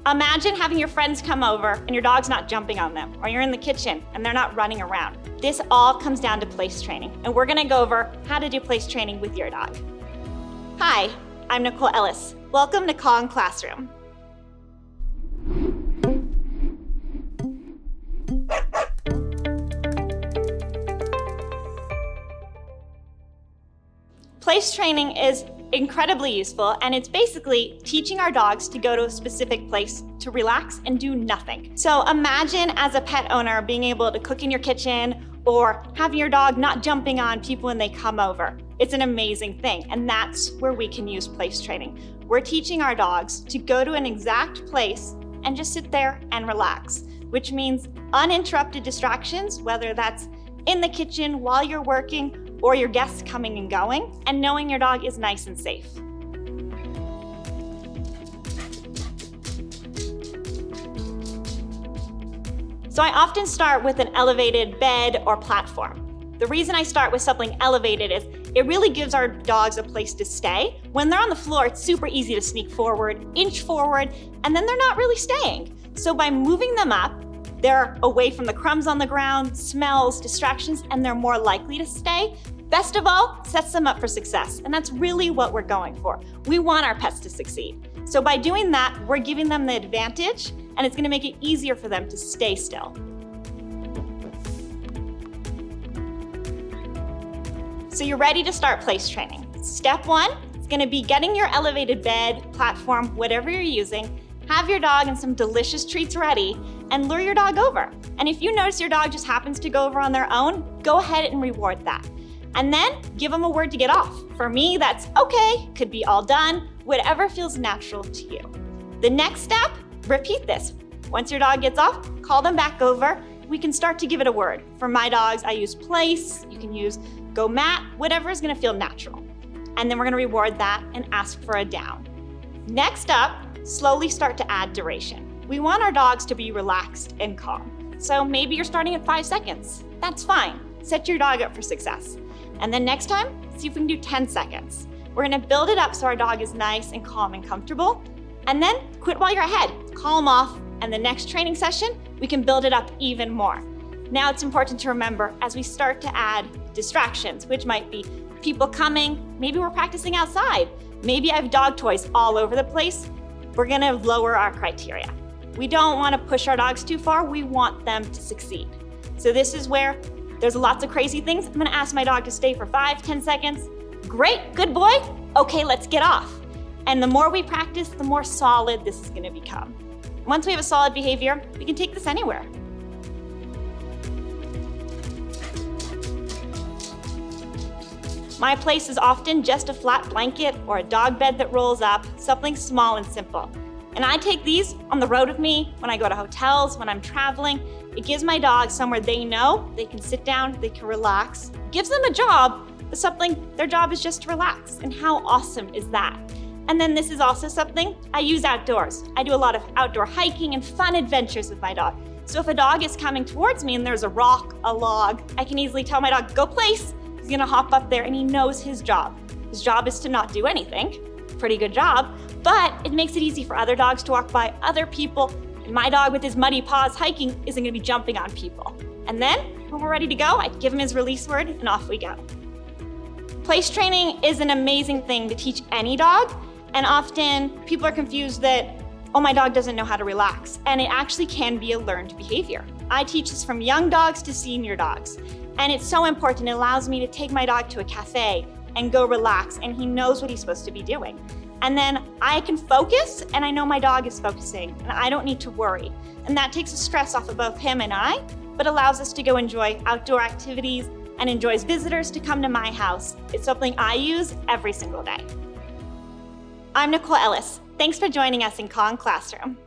Imagine having your friends come over and your dog's not jumping on them, or you're in the kitchen and they're not running around. This all comes down to place training, and we're gonna go over how to do place training with your dog. Hi, I'm Nicole Ellis. Welcome to Kong Classroom. Place training is incredibly useful, and it's basically teaching our dogs to go to a specific place to relax and do nothing. So imagine as a pet owner being able to cook in your kitchen or having your dog not jumping on people when they come over. It's an amazing thing, and that's where we can use place training. We're teaching our dogs to go to an exact place and just sit there and relax, which means uninterrupted distractions, whether that's in the kitchen while you're working or your guests coming and going, and knowing your dog is nice and safe. So I often start with an elevated bed or platform. The reason I start with something elevated is it really gives our dogs a place to stay. When they're on the floor, it's super easy to sneak forward, inch forward, and then they're not really staying. So by moving them up, they're away from the crumbs on the ground, smells, distractions, and they're more likely to stay. Best of all, sets them up for success, and that's really what we're going for. We want our pets to succeed. So by doing that, we're giving them the advantage, and it's gonna make it easier for them to stay still. So you're ready to start place training. Step one is gonna be getting your elevated bed, platform, whatever you're using, have your dog and some delicious treats ready, and lure your dog over. And if you notice your dog just happens to go over on their own, go ahead and reward that. And then give them a word to get off. For me, that's okay, could be all done, whatever feels natural to you. The next step, repeat this. Once your dog gets off, call them back over. We can start to give it a word. For my dogs, I use place, you can use go mat, whatever is gonna feel natural. And then we're gonna reward that and ask for a down. Next up, slowly start to add duration. We want our dogs to be relaxed and calm. So maybe you're starting at 5 seconds. That's fine. Set your dog up for success. And then next time, see if we can do 10 seconds. We're gonna build it up so our dog is nice and calm and comfortable. And then quit while you're ahead, call them off, and the next training session, we can build it up even more. Now it's important to remember as we start to add distractions, which might be people coming, maybe we're practicing outside, maybe I have dog toys all over the place, we're gonna lower our criteria. We don't wanna push our dogs too far, we want them to succeed. So this is where there's lots of crazy things. I'm gonna ask my dog to stay for 5, 10 seconds. Great, good boy. Okay, let's get off. And the more we practice, the more solid this is gonna become. Once we have a solid behavior, we can take this anywhere. My place is often just a flat blanket or a dog bed that rolls up, something small and simple. And I take these on the road with me when I go to hotels, when I'm traveling. It gives my dog somewhere they know they can sit down, they can relax. It gives them a job, but their job is just to relax. And how awesome is that? And then this is also something I use outdoors. I do a lot of outdoor hiking and fun adventures with my dog. So if a dog is coming towards me and there's a rock, a log, I can easily tell my dog, go place. He's gonna hop up there and he knows his job. His job is to not do anything. Pretty good job, but it makes it easy for other dogs to walk by other people. And my dog with his muddy paws hiking isn't gonna be jumping on people. And then when we're ready to go, I give him his release word and off we go. Place training is an amazing thing to teach any dog. And often people are confused that, oh, my dog doesn't know how to relax. And it actually can be a learned behavior. I teach this from young dogs to senior dogs. And it's so important, it allows me to take my dog to a cafe and go relax, and he knows what he's supposed to be doing. And then I can focus, and I know my dog is focusing, and I don't need to worry. And that takes the stress off of both him and I, but allows us to go enjoy outdoor activities and enjoys visitors to come to my house. It's something I use every single day. I'm Nicole Ellis. Thanks for joining us in Kong Classroom.